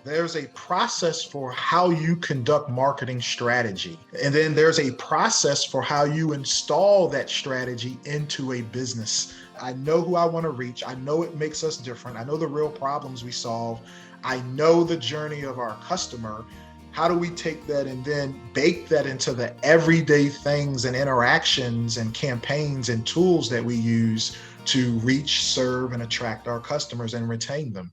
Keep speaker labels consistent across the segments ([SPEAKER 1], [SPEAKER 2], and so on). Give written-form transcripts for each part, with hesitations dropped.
[SPEAKER 1] There's a process for how you conduct marketing strategy. And then there's a process for how you install that strategy into a business. I know who I want to reach. I know it makes us different. I know the real problems we solve. I know the journey of our customer. How do we take that and then bake that into the everyday things and interactions and campaigns and tools that we use to reach, serve, and attract our customers and retain them?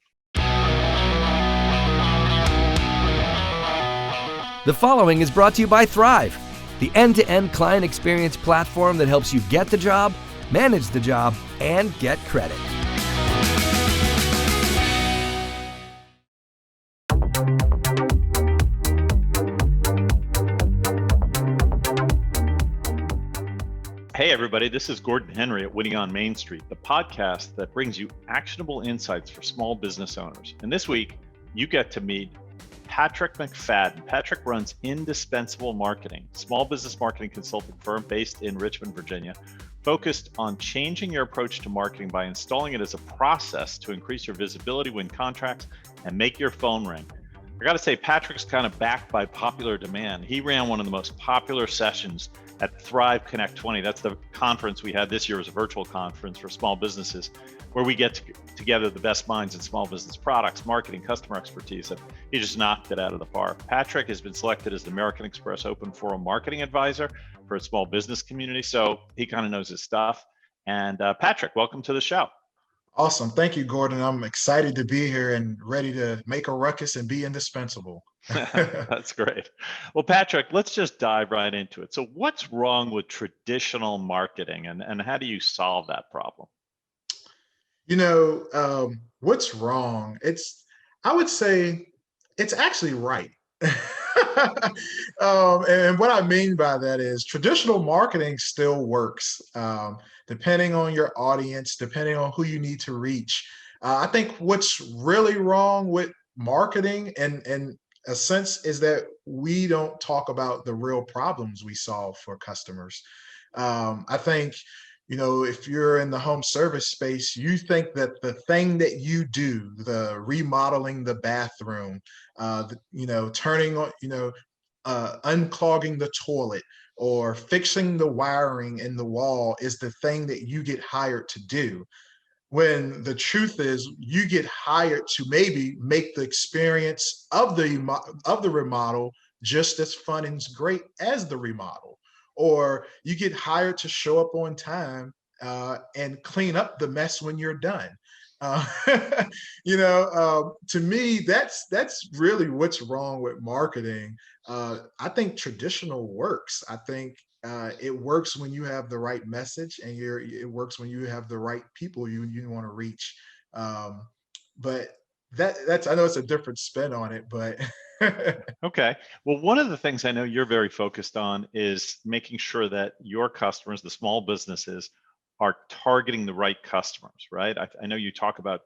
[SPEAKER 2] The following is brought to you by Thryv, the end-to-end client experience platform that helps you get the job, manage the job, and get credit.
[SPEAKER 3] Hey everybody, this is Gordon Henry at Winning on Main Street, the podcast that brings you actionable insights for small business owners. And this week, you get to meet Patrick McFadden. Patrick runs Indispensable Marketing, small business marketing consulting firm based in Richmond, Virginia, focused on changing your approach to marketing by installing it as a process to increase your visibility, win contracts, and make your phone ring. I gotta say, Patrick's kind of backed by popular demand. He ran one of the most popular sessions at Thryv Connect 20. That's the conference we had this year. It was a virtual conference for small businesses where we get together the best minds in small business products, marketing, customer expertise, and he just knocked it out of the park. Patrick has been selected as the American Express Open Forum Marketing Advisor for a small business community, so he kind of knows his stuff. And Patrick, welcome to the show.
[SPEAKER 1] Awesome. Thank you, Gordon. I'm excited to be here and ready to make a ruckus and be indispensable.
[SPEAKER 3] That's great. Well, Patrick, let's just dive right into it. So what's wrong with traditional marketing and how do you solve that problem?
[SPEAKER 1] What's wrong? I would say it's actually right. And what I mean by that is traditional marketing still works, depending on your audience, depending on who you need to reach. I think what's really wrong with marketing in a sense is that we don't talk about the real problems we solve for customers. I think, if you're in the home service space, you think that the thing that you do, the remodeling the bathroom, turning on, unclogging the toilet or fixing the wiring in the wall is the thing that you get hired to do. When the truth is, you get hired to maybe make the experience of the remodel just as fun and great as the remodel, or you get hired to show up on time and clean up the mess when you're done. Uh, to me, that's really what's wrong with marketing. I think traditional works. I think it works when you have the right message, and it works when you have the right people you want to reach. But that's I know it's a different spin on it, but
[SPEAKER 3] Okay. Well, one of the things I know you're very focused on is making sure that your customers, the small businesses, are targeting the right customers, right? I know you talk about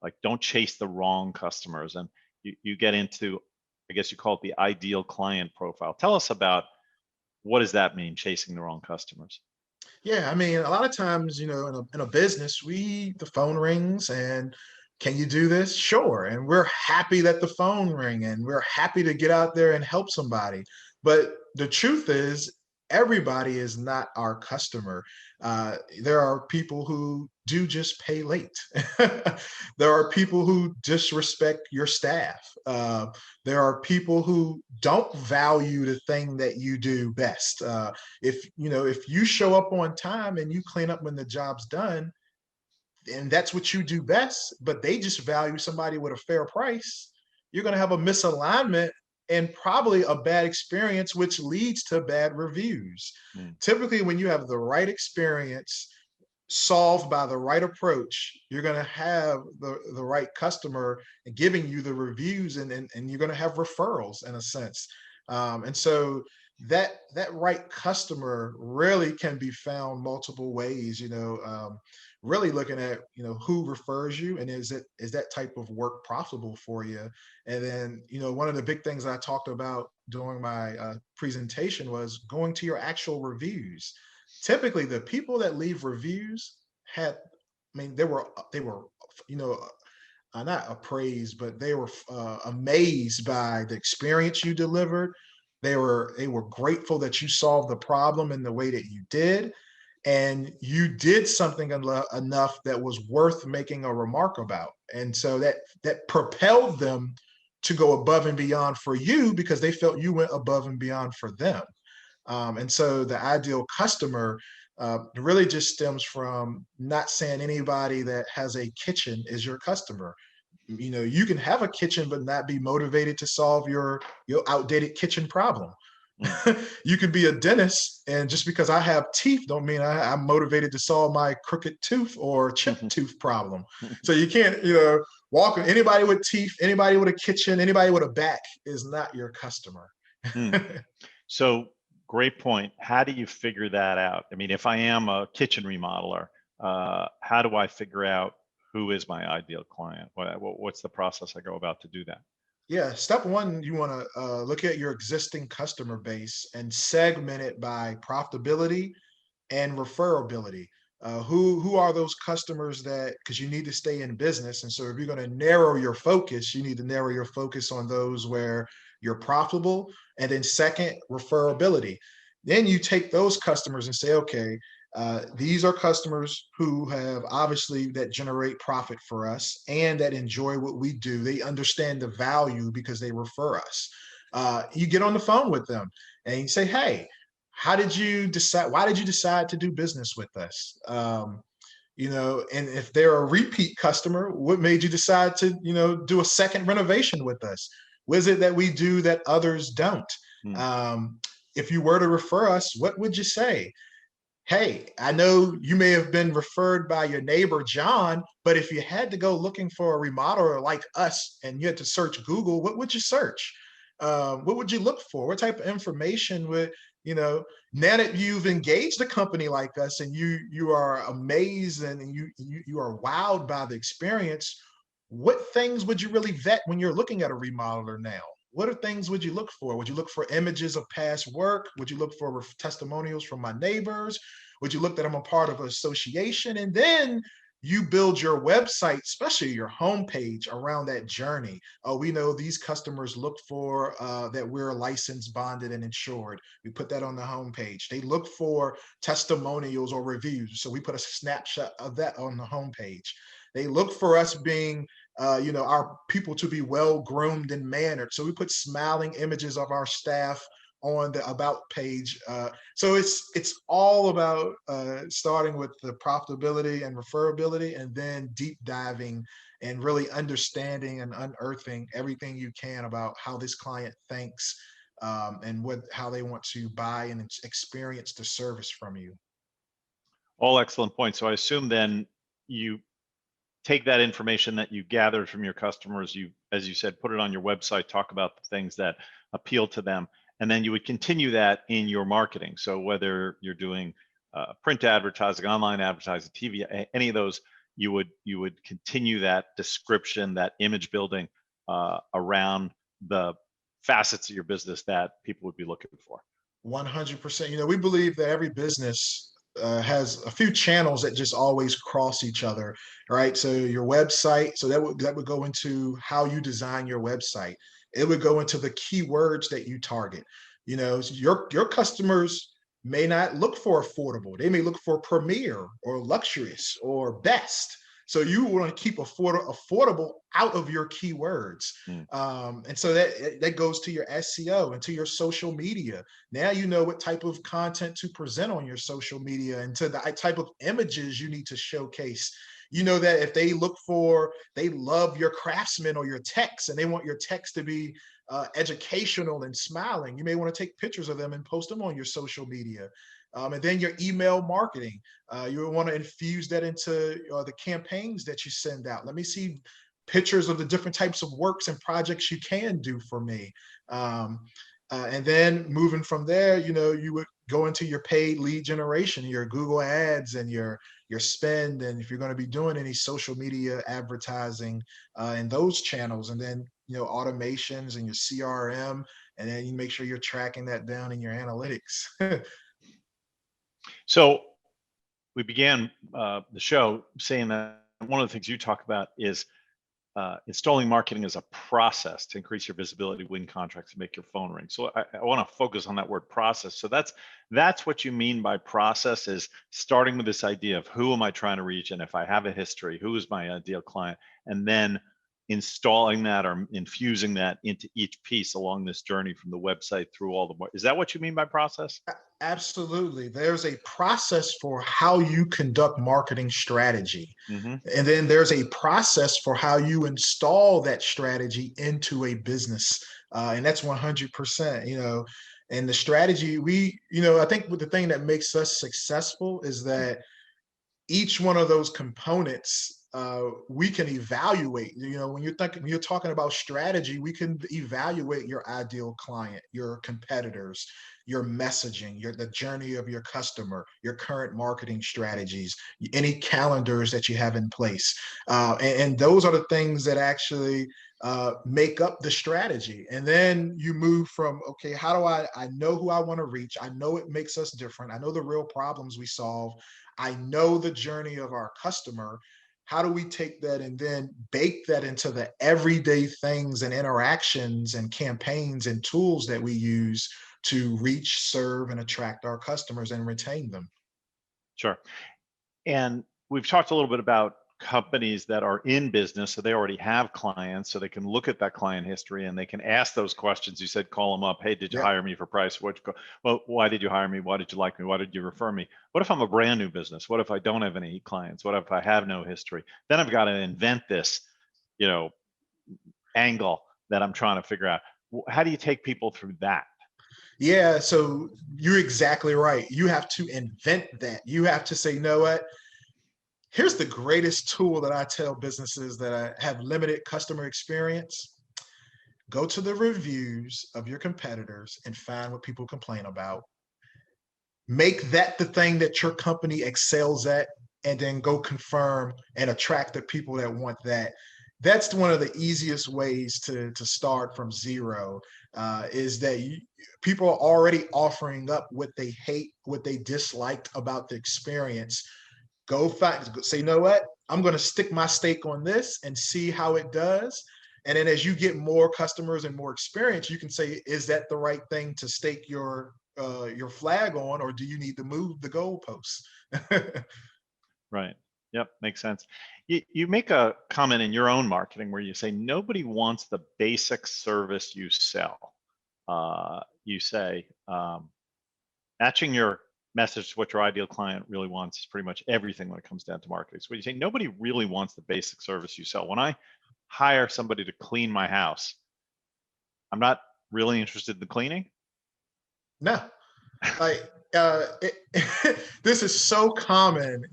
[SPEAKER 3] like don't chase the wrong customers, and you get into, I guess you call it the ideal client profile. Tell us about what does that mean, chasing the wrong customers?
[SPEAKER 1] Yeah, I mean, a lot of times, in a business, the phone rings and can you do this? Sure. And we're happy that the phone ring and we're happy to get out there and help somebody. But the truth is, everybody is not our customer. There are people who do just pay late. There are people who disrespect your staff. There are people who don't value the thing that you do best. If you show up on time and you clean up when the job's done, and that's what you do best, but they just value somebody with a fair price, you're going to have a misalignment and probably a bad experience, which leads to bad reviews. Typically, when you have the right experience solved by the right approach, you're going to have the right customer giving you the reviews, and you're going to have referrals in a sense. And so that right customer really can be found multiple ways, really looking at, who refers you and is that type of work profitable for you. And then, one of the big things I talked about during my presentation was going to your actual reviews. Typically, the people that leave reviews they were, not appraised, but they were amazed by the experience you delivered. They were grateful that you solved the problem in the way that you did, and you did something enough that was worth making a remark about. And so that propelled them to go above and beyond for you because they felt you went above and beyond for them. And so the ideal customer really just stems from not saying anybody that has a kitchen is your customer. You can have a kitchen but not be motivated to solve your outdated kitchen problem.
[SPEAKER 3] Mm.
[SPEAKER 1] You could be a dentist, and just because I have teeth don't mean I'm motivated to solve my crooked tooth or chipped tooth problem. So you can't, walk anybody with teeth, anybody with a kitchen, anybody with a back is not your customer.
[SPEAKER 3] Mm. So great point. How do you figure that out? I mean, if I am a kitchen remodeler, how do I figure out who is my ideal client? What's the process I go about to do that?
[SPEAKER 1] Yeah, step one, you want to look at your existing customer base and segment it by profitability and referability. Who are those customers that, because you need to stay in business, and so if you're going to narrow your focus, you need to narrow your focus on those where you're profitable. And then second, referability. Then you take those customers and say, okay, these are customers who have obviously that generate profit for us and that enjoy what we do. They understand the value because they refer us. You get on the phone with them and you say, hey, how did you decide? Why did you decide to do business with us? And if they're a repeat customer, what made you decide to, do a second renovation with us? What is it that we do that others don't?
[SPEAKER 3] Mm.
[SPEAKER 1] If you were to refer us, what would you say? Hey, I know you may have been referred by your neighbor, John, but if you had to go looking for a remodeler like us and you had to search Google, what would you search? What would you look for? What type of information would, now that you've engaged a company like us and you are amazed and you are wowed by the experience, what things would you really vet when you're looking at a remodeler now? What are things would you look for? Would you look for images of past work? Would you look for testimonials from my neighbors? Would you look that I'm a part of an association? And then you build your website, especially your homepage, around that journey. Oh, we know these customers look for that we're licensed, bonded, and insured. We put that on the homepage. They look for testimonials or reviews. So we put a snapshot of that on the homepage. They look for us being our people to be well groomed and mannered. So we put smiling images of our staff on the about page. So it's all about starting with the profitability and referability, and then deep diving and really understanding and unearthing everything you can about how this client thinks, and how they want to buy and experience the service from you.
[SPEAKER 3] All excellent points. So I assume then you take that information that you gathered from your customers, you, as you said, put it on your website, talk about the things that appeal to them, and then you would continue that in your marketing. So whether you're doing print advertising, online advertising, TV, any of those, you would continue that description, that image building around the facets of your business that people would be looking for.
[SPEAKER 1] 100%. We believe that every business has a few channels that just always cross each other, right? So your website, so that would go into how you design your website. It would go into the keywords that you target. Your customers may not look for affordable. They may look for premier or luxurious or best. So you want to keep affordable out of your keywords. And so that goes to your SEO and to your social media. Now you know what type of content to present on your social media and to the type of images you need to showcase. You know that if they love your craftsmen or your text and they want your text to be educational and smiling, you may want to take pictures of them and post them on your social media. And then your email marketing, you want to infuse that into the campaigns that you send out. Let me see pictures of the different types of works and projects you can do for me. And then moving from there, you would go into your paid lead generation, your Google ads and your spend. And if you're going to be doing any social media advertising in those channels, and then, automations and your CRM, and then you make sure you're tracking that down in your analytics.
[SPEAKER 3] So we began the show saying that one of the things you talk about is installing marketing as a process to increase your visibility, win contracts, and make your phone ring. So I want to focus on that word process. So that's what you mean by process, is starting with this idea of who am I trying to reach, and if I have a history, who is my ideal client, and then installing that or infusing that into each piece along this journey from the website through all the more. Is that what you mean by process?
[SPEAKER 1] Absolutely. There's a process for how you conduct marketing strategy.
[SPEAKER 3] Mm-hmm.
[SPEAKER 1] And then there's a process for how you install that strategy into a business. And that's 100%, and the strategy I think the thing that makes us successful is that each one of those components we can evaluate. When you're talking about strategy, we can evaluate your ideal client, your competitors, your messaging, the journey of your customer, your current marketing strategies, any calendars that you have in place, and those are the things that actually make up the strategy. And then you move from, okay, how do I know who I want to reach? I know it makes us different. I know the real problems we solve. I know the journey of our customer. How do we take that and then bake that into the everyday things and interactions and campaigns and tools that we use to reach, serve, and attract our customers and retain them?
[SPEAKER 3] Sure. And we've talked a little bit about companies that are in business, so they already have clients, so they can look at that client history and they can ask those questions. You said call them up. Hey, did you
[SPEAKER 1] Yeah.
[SPEAKER 3] hire me for price? Well, why did you hire me? Why did you like me? Why did you refer me? What if I'm a brand new business? What if I don't have any clients? What if I have no history? Then I've got to invent this, angle that I'm trying to figure out. How do you take people through that?
[SPEAKER 1] Yeah, so you're exactly right. You have to invent that. You have to say, you know what? Here's the greatest tool that I tell businesses that have limited customer experience. Go to the reviews of your competitors and find what people complain about. Make that the thing that your company excels at, and then go confirm and attract the people that want that. That's one of the easiest ways to start from zero, is that people are already offering up what they hate, what they disliked about the experience. Say, you know what? I'm going to stick my stake on this and see how it does. And then as you get more customers and more experience, you can say, is that the right thing to stake your flag on, or do you need to move the goalposts?
[SPEAKER 3] Right. Yep. Makes sense. You make a comment in your own marketing where you say nobody wants the basic service you sell. You say matching your message to what your ideal client really wants is pretty much everything when it comes down to marketing. So you say nobody really wants the basic service you sell. When I hire somebody to clean my house, I'm not really interested in the cleaning.
[SPEAKER 1] No, like this is so common.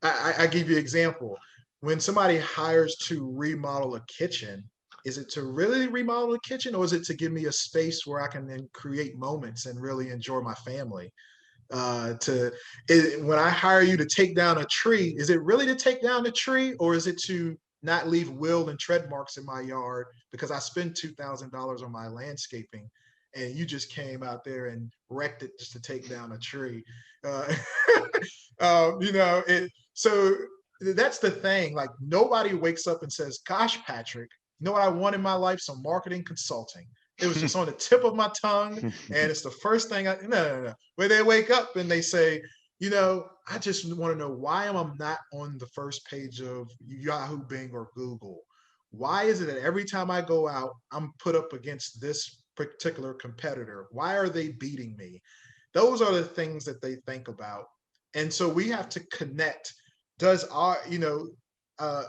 [SPEAKER 1] I give you an example. When somebody hires to remodel a kitchen, is it to really remodel the kitchen, or is it to give me a space where I can then create moments and really enjoy my family? When I hire you to take down a tree, is it really to take down the tree, or is it to not leave wheel and tread marks in my yard because I spent $2,000 on my landscaping and you just came out there and wrecked it just to take down a tree? So that's the thing. Like, nobody wakes up and says, gosh, Patrick, you know what I want in my life? Some marketing consulting. It was just on the tip of my tongue, and it's the first thing no. Where they wake up and they say, I just want to know, why am I not on the first page of Yahoo, Bing, or Google? Why is it that every time I go out, I'm put up against this particular competitor? Why are they beating me? Those are the things that they think about. And so we have to connect. Does our,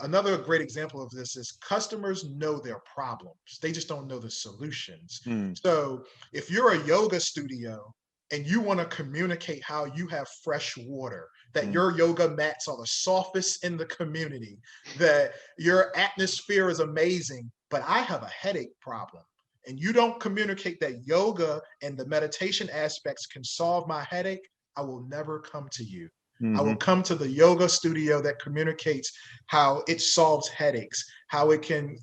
[SPEAKER 1] another great example of this is customers know their problems. They just don't know the solutions. So if you're a yoga studio and you want to communicate how you have fresh water, that your yoga mats are the softest in the community, that your atmosphere is amazing, but I have a headache problem, and you don't communicate that yoga and the meditation aspects can solve my headache, I will never come to you. I will come to the yoga studio that communicates how it solves headaches, how it can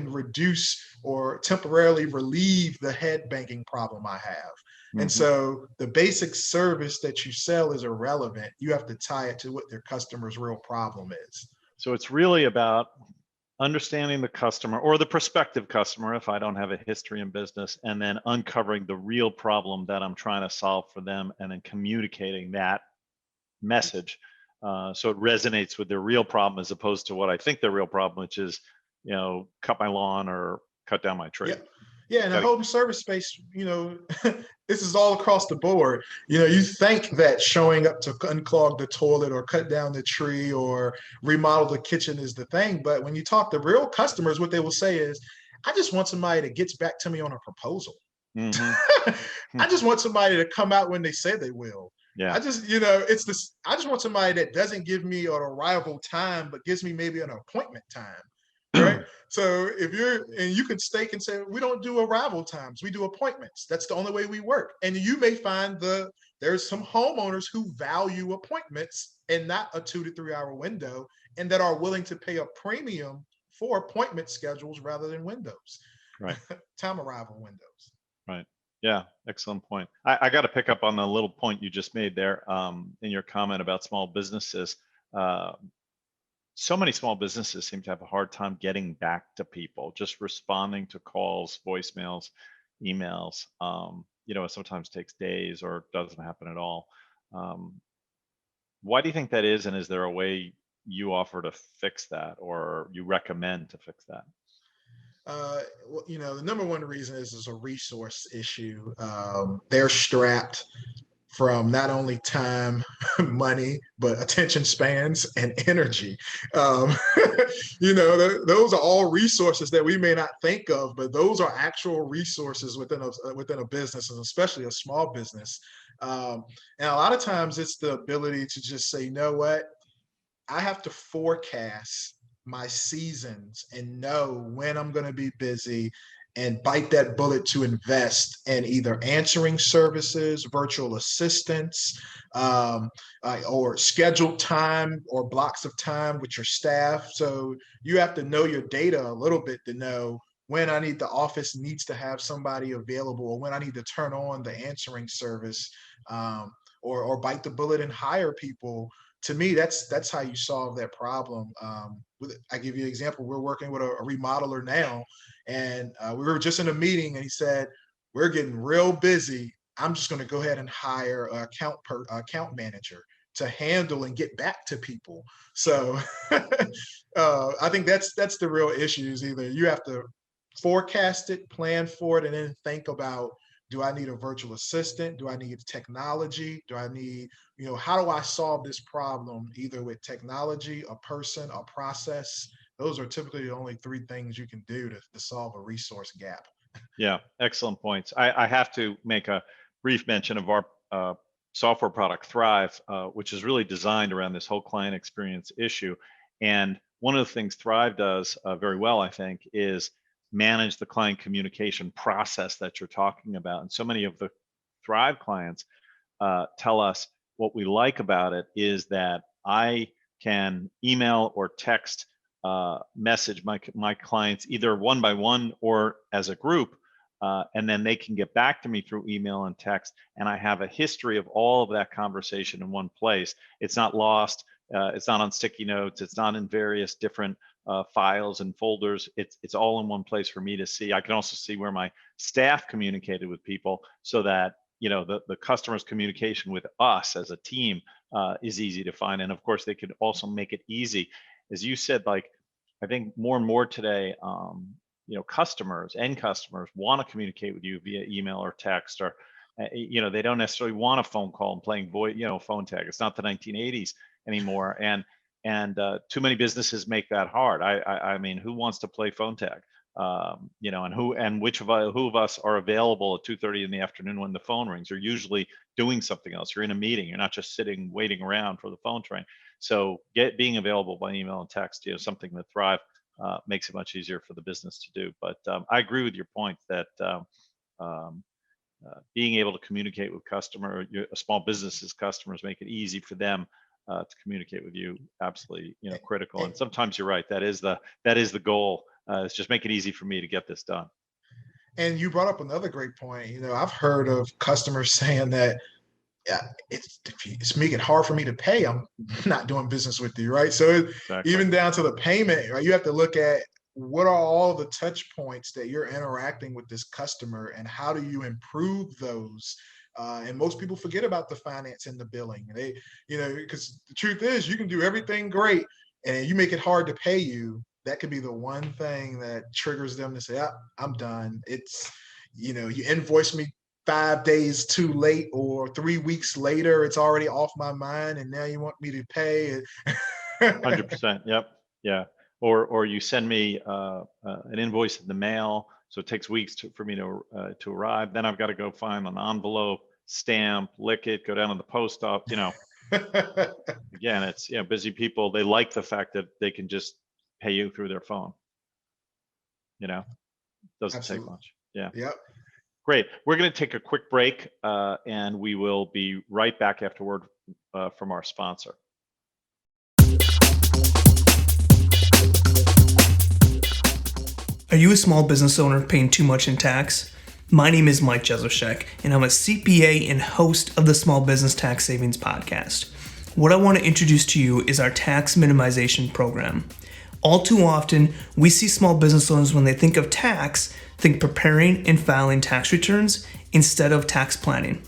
[SPEAKER 1] reduce or temporarily relieve the head banging problem I have. And so the basic service that you sell is irrelevant. You have to tie it to what their customer's real problem is.
[SPEAKER 3] So it's really about understanding the customer or the prospective customer if I don't have a history in business, and then uncovering the real problem that I'm trying to solve for them, and then communicating that message so it resonates with their real problem as opposed to what I think their real problem, which is, cut my lawn or cut down my tree.
[SPEAKER 1] Yeah. Yeah, in a
[SPEAKER 3] Gotta,
[SPEAKER 1] home service space, this is all across the board. You think that showing up to unclog the toilet or cut down the tree or remodel the kitchen is the thing. But when you talk to real customers, what they will say is, I just want somebody that gets back to me on a proposal.
[SPEAKER 3] mm-hmm.
[SPEAKER 1] I just want somebody to come out when they say they will.
[SPEAKER 3] Yeah.
[SPEAKER 1] I just, it's this, I just want somebody that doesn't give me an arrival time, but gives me maybe an appointment time. Right. So you can stake and say, we don't do arrival times, we do appointments. That's the only way we work. And you may find there's some homeowners who value appointments and not a 2 to 3 hour window, and that are willing to pay a premium for appointment schedules rather than windows.
[SPEAKER 3] Right.
[SPEAKER 1] Time arrival windows.
[SPEAKER 3] Right. Yeah. Excellent point. I got to pick up on the little point you just made there in your comment about small businesses. So many small businesses seem to have a hard time getting back to people, just responding to calls, voicemails, emails. It sometimes takes days or doesn't happen at all. Why do you think that is? And is there a way you offer to fix that, or you recommend to fix that?
[SPEAKER 1] The number one reason is a resource issue. They're strapped from not only time, money, but attention spans and energy. Those are all resources that we may not think of, but those are actual resources within a business, and especially a small business. And a lot of times it's the ability to just say, you know what, I have to forecast my seasons and know when I'm going to be busy, and bite that bullet to invest in either answering services, virtual assistants, or scheduled time or blocks of time with your staff. So you have to know your data a little bit to know when the office needs to have somebody available, or when I need to turn on the answering service, or bite the bullet and hire people. To me, that's how you solve that problem. I give you an example. We're working with a remodeler now, and we were just in a meeting, and he said, we're getting real busy. I'm just going to go ahead and hire an account manager to handle and get back to people. So I think that's the real issue. Is either you have to forecast it, plan for it, and then think about, do I need a virtual assistant? Do I need technology? Do I need, how do I solve this problem, either with technology, a person, a process? Those are typically the only three things you can do to solve a resource gap.
[SPEAKER 3] Yeah, excellent points. I have to make a brief mention of our software product, Thryv, which is really designed around this whole client experience issue. And one of the things Thryv does very well, I think, is manage the client communication process that you're talking about. And so many of the Thryv clients tell us what we like about it is that I can email or text message my clients either one by one or as a group, and then they can get back to me through email and text, and I have a history of all of that conversation in one place. It's not lost. It's not on sticky notes. It's not in various different files and folders. It's all in one place for me to see. I can also see where my staff communicated with people, so that the customer's communication with us as a team is easy to find. And of course, they could also make it easy, as you said. Like, I think more and more today, end customers want to communicate with you via email or text, or they don't necessarily want a phone call and playing phone tag. It's not the 1980s anymore, and too many businesses make that hard. I mean, who wants to play phone tag? And who of us are available at 2:30 in the afternoon when the phone rings? You're usually doing something else. You're in a meeting. You're not just sitting waiting around for the phone to ring. So being available by email and text, something that Thryv makes it much easier for the business to do. But I agree with your point that being able to communicate with a small business's customers, make it easy for them to communicate with you. Absolutely, critical. And sometimes you're right. That is the goal. It's just make it easy for me to get this done.
[SPEAKER 1] And you brought up another great point. I've heard of customers saying that yeah, it's making it hard for me to pay. I'm not doing business with you, right? So
[SPEAKER 3] Exactly.
[SPEAKER 1] even down to the payment, right? You have to look at what are all the touch points that you're interacting with this customer, and how do you improve those? And most people forget about the finance and the billing. They, because the truth is, you can do everything great, and you make it hard to pay you. That could be the one thing that triggers them to say, I'm done. You invoice me 5 days too late, or 3 weeks later, it's already off my mind, and now you want me to pay.
[SPEAKER 3] 100%. Yep. Yeah. Or you send me an invoice in the mail, so it takes weeks for me to arrive. Then I've got to go find an envelope, stamp, lick it, go down to the post office. Again, it's busy people. They like the fact that they can just pay you through their phone. Doesn't take
[SPEAKER 1] Absolutely.
[SPEAKER 3] much. Yeah.
[SPEAKER 1] Yep.
[SPEAKER 3] Great. We're going to take a quick break, and we will be right back afterward from our sponsor.
[SPEAKER 4] Are you a small business owner paying too much in tax? My name is Mike Jezoshek, and I'm a CPA and host of the Small Business Tax Savings Podcast. What I want to introduce to you is our tax minimization program. All too often, we see small business owners, when they think of tax, think preparing and filing tax returns instead of tax planning.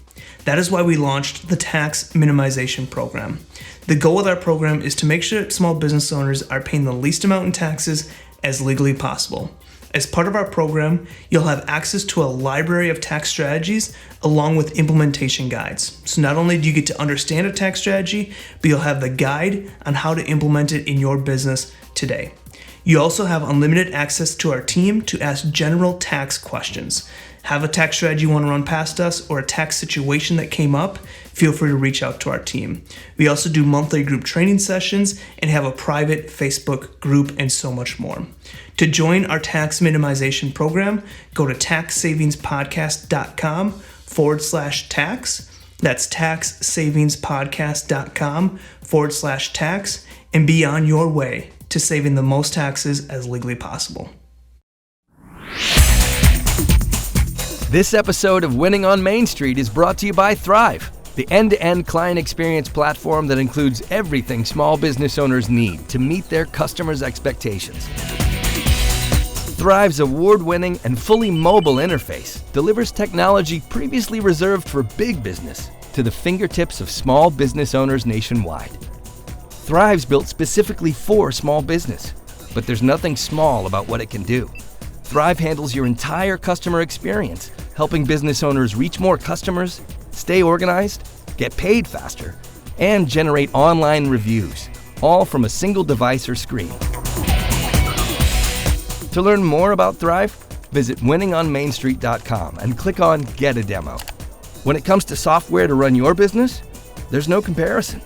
[SPEAKER 4] That is why we launched the tax minimization program. The goal of our program is to make sure that small business owners are paying the least amount in taxes as legally possible. As part of our program, you'll have access to a library of tax strategies along with implementation guides. So not only do you get to understand a tax strategy, but you'll have the guide on how to implement it in your business today. You also have unlimited access to our team to ask general tax questions. Have a tax strategy you want to run past us, or a tax situation that came up, feel free to reach out to our team. We also do monthly group training sessions and have a private Facebook group, and so much more. To join our tax minimization program, go to taxsavingspodcast.com/tax. That's taxsavingspodcast.com/tax, and be on your way to saving the most taxes as legally possible.
[SPEAKER 2] This episode of Winning on Main Street is brought to you by Thryv, the end-to-end client experience platform that includes everything small business owners need to meet their customers' expectations. Thryv's award-winning and fully mobile interface delivers technology previously reserved for big business to the fingertips of small business owners nationwide. Thryv's built specifically for small business, but there's nothing small about what it can do. Thryv handles your entire customer experience, helping business owners reach more customers, stay organized, get paid faster, and generate online reviews, all from a single device or screen. To learn more about Thryv, visit winningonmainstreet.com and click on Get a Demo. When it comes to software to run your business, there's no comparison.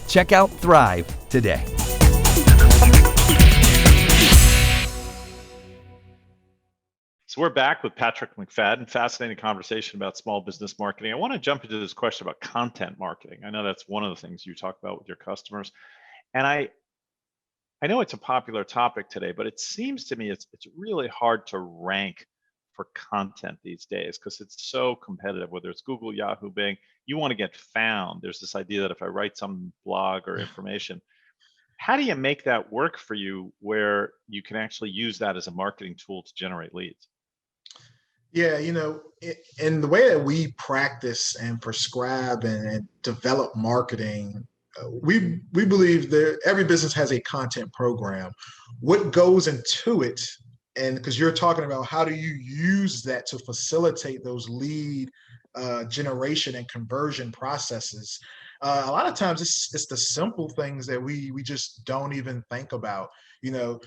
[SPEAKER 2] Check out Thryv today.
[SPEAKER 3] So we're back with Patrick McFadden. Fascinating conversation about small business marketing. I want to jump into this question about content marketing. I know that's one of the things you talk about with your customers. And I know it's a popular topic today, but it seems to me it's really hard to rank for content these days because it's so competitive, whether it's Google, Yahoo, Bing. You want to get found. There's this idea that if I write some blog or information, how do you make that work for you where you can actually use that as a marketing tool to generate leads?
[SPEAKER 1] Yeah, in the way that we practice and prescribe and develop marketing, we believe that every business has a content program. What goes into it, and because you're talking about how do you use that to facilitate those lead generation and conversion processes, a lot of times it's the simple things that we just don't even think about. I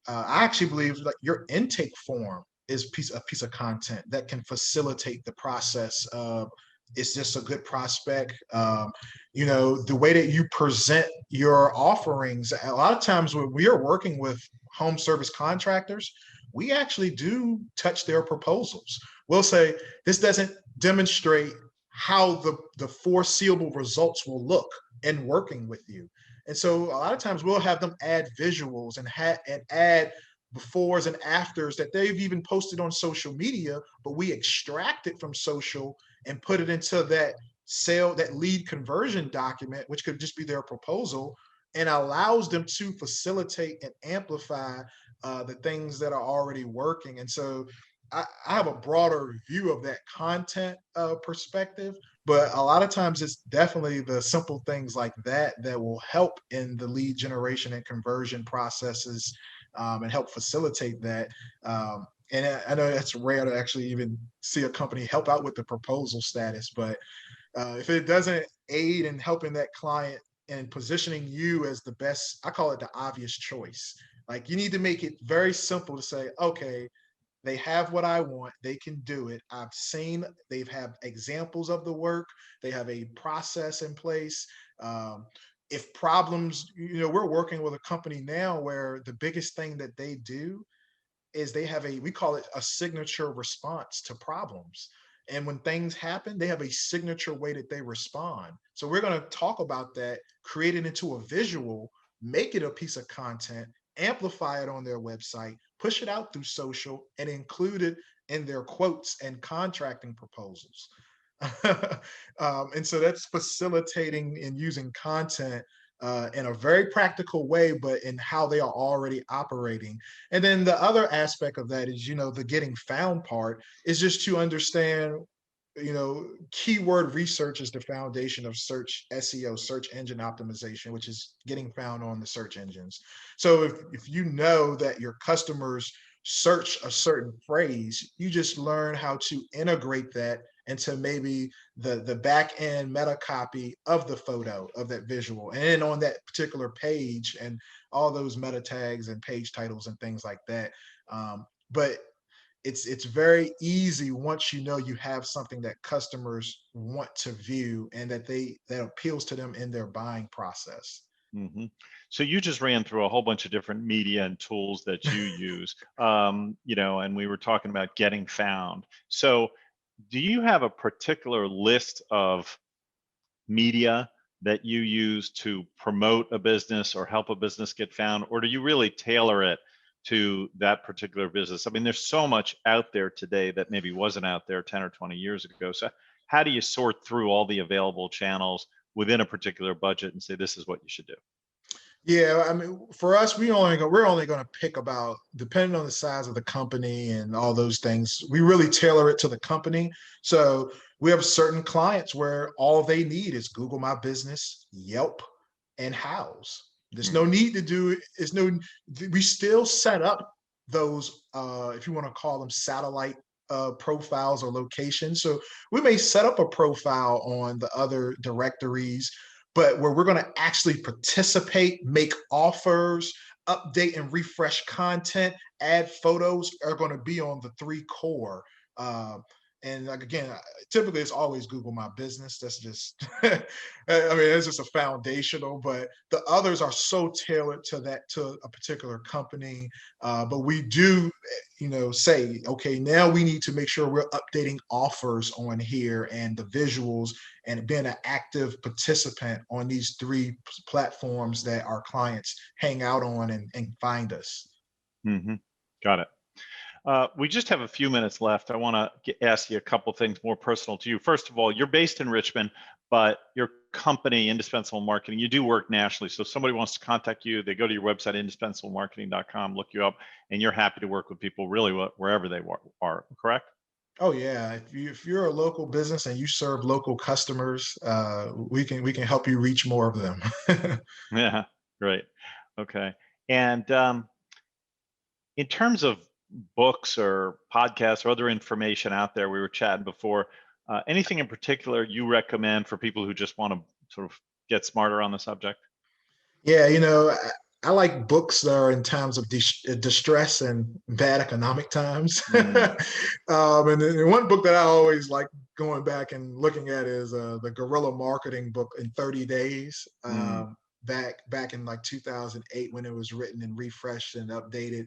[SPEAKER 1] actually believe like your intake form is a piece of content that can facilitate the process of, it's just a good prospect. The way that you present your offerings, a lot of times when we are working with home service contractors, we actually do touch their proposals. We'll say, this doesn't demonstrate how the foreseeable results will look in working with you. And so a lot of times we'll have them add visuals and add befores and afters that they've even posted on social media, but we extract it from social and put it into that that lead conversion document, which could just be their proposal, and allows them to facilitate and amplify the things that are already working. And so I have a broader view of that content perspective, but a lot of times it's definitely the simple things like that that will help in the lead generation and conversion processes, and help facilitate that. And I know it's rare to actually even see a company help out with the proposal status, but if it doesn't aid in helping that client and positioning you as the best, I call it the obvious choice. Like, you need to make it very simple to say, okay, they have what I want. They can do it. I've seen, they've have examples of the work. They have a process in place. If problems, we're working with a company now where the biggest thing that they do is they have we call it a signature response to problems. And when things happen, they have a signature way that they respond. So we're going to talk about that, create it into a visual, make it a piece of content, amplify it on their website, push it out through social, and include it in their quotes and contracting proposals. And so that's facilitating and using content in a very practical way, but in how they are already operating. And then the other aspect of that is, the getting found part is just to understand, keyword research is the foundation of search SEO, search engine optimization, which is getting found on the search engines. So if you know that your customers search a certain phrase, you just learn how to integrate that into maybe the back end meta copy of the photo of that visual, and then on that particular page, and all those meta tags and page titles and things like that. But it's very easy once you have something that customers want to view and that appeals to them in their buying process.
[SPEAKER 3] Mm-hmm. So you just ran through a whole bunch of different media and tools that you use, and we were talking about getting found. So do you have a particular list of media that you use to promote a business or help a business get found, or do you really tailor it to that particular business? I mean, there's so much out there today that maybe wasn't out there 10 or 20 years ago. So how do you sort through all the available channels within a particular budget and say, this is what you should do?
[SPEAKER 1] Yeah, I mean, for us, we're only going to pick about, depending on the size of the company and all those things, we really tailor it to the company. So we have certain clients where all they need is Google My Business, Yelp, and Houzz. There's no need to do it. We still set up those, if you want to call them satellite profiles or locations. So we may set up a profile on the other directories, but where we're going to actually participate, make offers, update and refresh content, add photos, are going to be on the three core. And like, again, typically it's always Google My Business. That's just, I mean, it's just a foundational, but the others are so tailored to a particular company. But we do, say, okay, now we need to make sure we're updating offers on here and the visuals and being an active participant on these three platforms that our clients hang out on and find us.
[SPEAKER 3] Mm-hmm. Got it. We just have a few minutes left. I want to ask you a couple things more personal to you. First of all, you're based in Richmond, but your company, Indispensable Marketing, you do work nationally. So if somebody wants to contact you, they go to your website, indispensablemarketing.com, look you up, and you're happy to work with people really wherever they are, correct?
[SPEAKER 1] Oh yeah, if you're a local business and you serve local customers, we can help you reach more of them.
[SPEAKER 3] Yeah, great. Okay. And in terms of books or podcasts or other information out there, we were chatting before, anything in particular you recommend for people who just want to sort of get smarter on the subject?
[SPEAKER 1] Yeah, I like books that are in times of distress and bad economic times.
[SPEAKER 3] Mm,
[SPEAKER 1] And then one book that I always like going back and looking at is the Guerrilla Marketing book in 30 Days.
[SPEAKER 3] mm,
[SPEAKER 1] Back in like 2008 when it was written and refreshed and updated.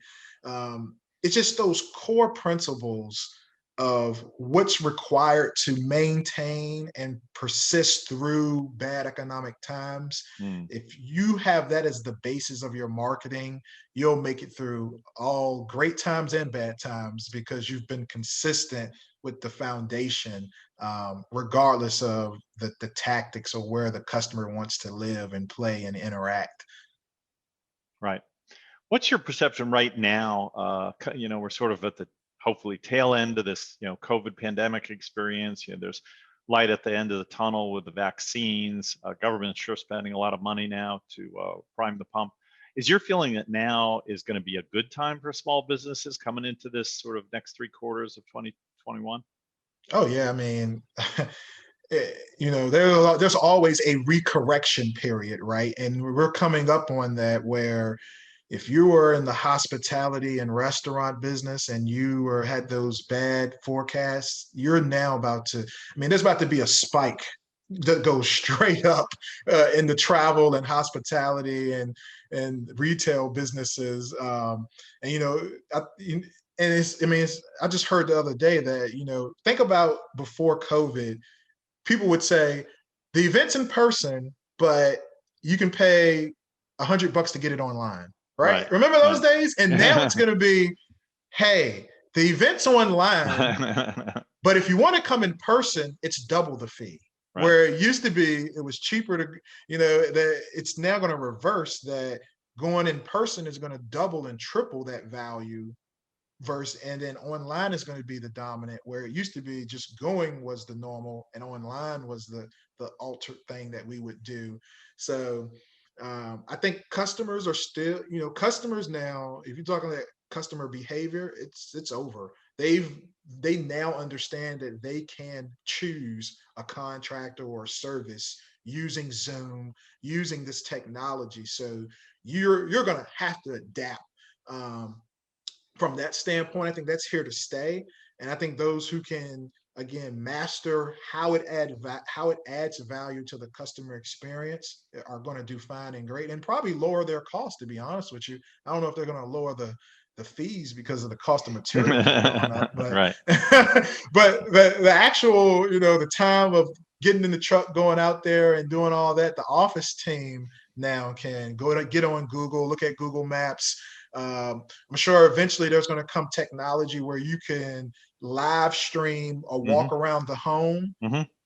[SPEAKER 1] It's just those core principles of what's required to maintain and persist through bad economic times.
[SPEAKER 3] mm.
[SPEAKER 1] If you have that as the basis of your marketing, you'll make it through all great times and bad times because you've been consistent with the foundation, regardless of the tactics or where the customer wants to live and play and interact.
[SPEAKER 3] Right. What's your perception right now? We're sort of at the hopefully tail end of this, COVID pandemic experience. There's light at the end of the tunnel with the vaccines. Government's sure spending a lot of money now to prime the pump. Is your feeling that now is going to be a good time for small businesses coming into this sort of next 3 quarters of 2021?
[SPEAKER 1] Oh yeah, I mean, there's always a recorrection period, right? And we're coming up on that where if you were in the hospitality and restaurant business and had those bad forecasts, you're now about to, I mean, there's about to be a spike that goes straight up in the travel and hospitality and retail businesses. And I just heard the other day that, think about before COVID, people would say the event's in person, but you can pay $100 to get it online. Right? Remember those days? And now it's going to be, hey, the event's online, but if you want to come in person, it's double the fee. Right. Where it used to be, it was cheaper to, it's now going to reverse that. Going in person is going to double and triple that value and then online is going to be the dominant, where it used to be just going was the normal and online was the altered thing that we would do. So I think customers are still, customers now, if you're talking about customer behavior, it's over. They now understand that they can choose a contractor or a service using Zoom, using this technology. So you're going to have to adapt. From that standpoint, I think that's here to stay. And I think those who can, again, master how it adds value to the customer experience are going to do fine and great, and probably lower their cost, to be honest with you. I don't know if they're going to lower the fees because of the cost of materials going up, but
[SPEAKER 3] right.
[SPEAKER 1] but the actual, the time of getting in the truck, going out there and doing all that, the office team now can get on Google, look at Google Maps. I'm sure eventually there's going to come technology where you can live stream or walk around the home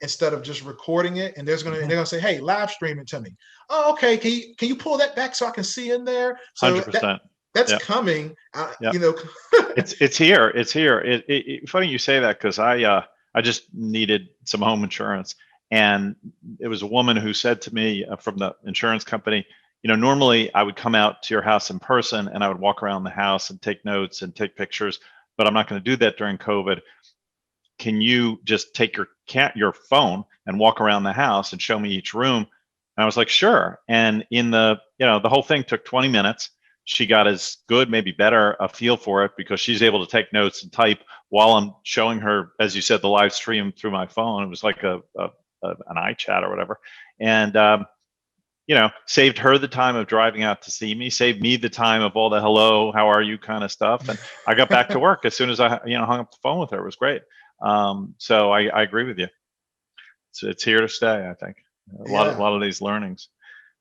[SPEAKER 1] instead of just recording it. And they're going to say, "Hey, live stream it to me." Oh, okay. Can you pull that back so I can see in there? So
[SPEAKER 3] 100%.
[SPEAKER 1] That's coming.
[SPEAKER 3] It's here. It's here. Funny you say that, because I just needed some home insurance, and it was a woman who said to me from the insurance company, normally I would come out to your house in person and I would walk around the house and take notes and take pictures, but I'm not going to do that during COVID. Can you just take your phone and walk around the house and show me each room? And I was like, sure. And in the whole thing took 20 minutes. She got as good, maybe better, a feel for it because she's able to take notes and type while I'm showing her, as you said, the live stream through my phone. It was like an iChat or whatever. And, saved her the time of driving out to see me, saved me the time of all the hello, how are you kind of stuff. And I got back to work as soon as I, hung up the phone with her. It was great. So I agree with you. It's here to stay, I think. A lot of these learnings.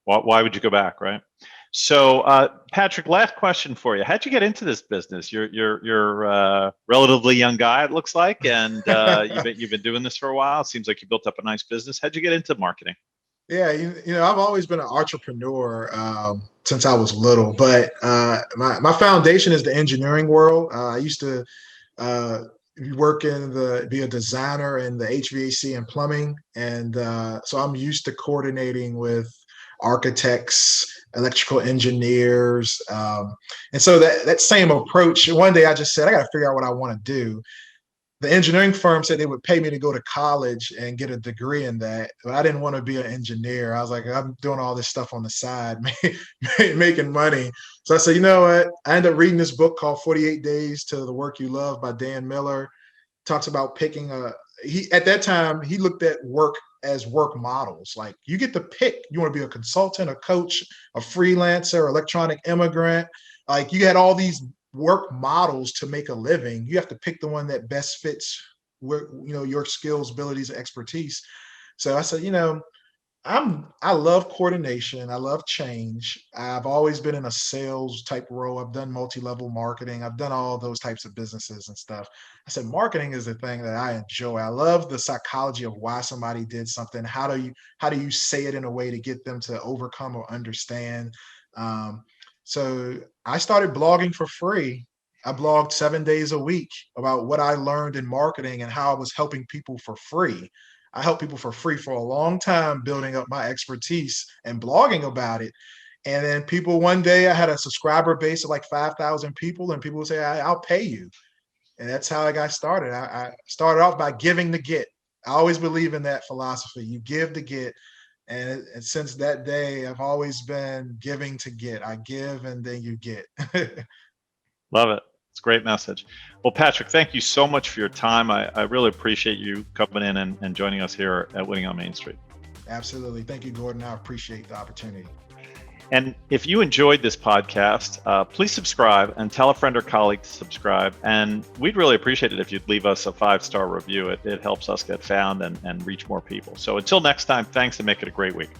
[SPEAKER 3] Why would you go back, right? So, Patrick, last question for you. How'd you get into this business? You're a relatively young guy, it looks like, and you've been doing this for a while. It seems like you built up a nice business. How'd you get into marketing?
[SPEAKER 1] Yeah, I've always been an entrepreneur since I was little, but my foundation is the engineering world. I used to be a designer in the HVAC and plumbing, and so I'm used to coordinating with architects, electrical engineers, and so that same approach. One day I just said, I got to figure out what I want to do. The engineering firm said they would pay me to go to college and get a degree in that, but I didn't want to be an engineer. I was like, I'm doing all this stuff on the side, making money. So I said, you know what? I ended up reading this book called 48 Days to the Work You Love by Dan Miller. Talks about picking at that time, he looked at work as work models. Like, you get to pick, you want to be a consultant, a coach, a freelancer, electronic immigrant. Like, you had all these work models to make a living. You have to pick the one that best fits where, your skills, abilities, and expertise. So I said, I love coordination. I love change. I've always been in a sales type role. I've done multi-level marketing. I've done all those types of businesses and stuff. I said marketing is the thing that I enjoy. I love the psychology of why somebody did something. How do you say it in a way to get them to overcome or understand? Um, so I started blogging for free. I blogged 7 days a week about what I learned in marketing and how I was helping people for free. I helped people for free for a long time, building up my expertise and blogging about it. And then people, one day I had a subscriber base of like 5,000 people, and people would say, I'll pay you. And that's how I got started. I started off by giving to get. I always believe in that philosophy. You give to get. And since that day, I've always been giving to get. I give and then you get.
[SPEAKER 3] Love it. It's a great message. Well, Patrick, thank you so much for your time. I really appreciate you coming in and joining us here at Winning on Main Street.
[SPEAKER 1] Absolutely. Thank you, Gordon. I appreciate the opportunity.
[SPEAKER 3] And if you enjoyed this podcast, please subscribe and tell a friend or colleague to subscribe. And we'd really appreciate it if you'd leave us a 5-star review. It helps us get found and reach more people. So until next time, thanks and make it a great week.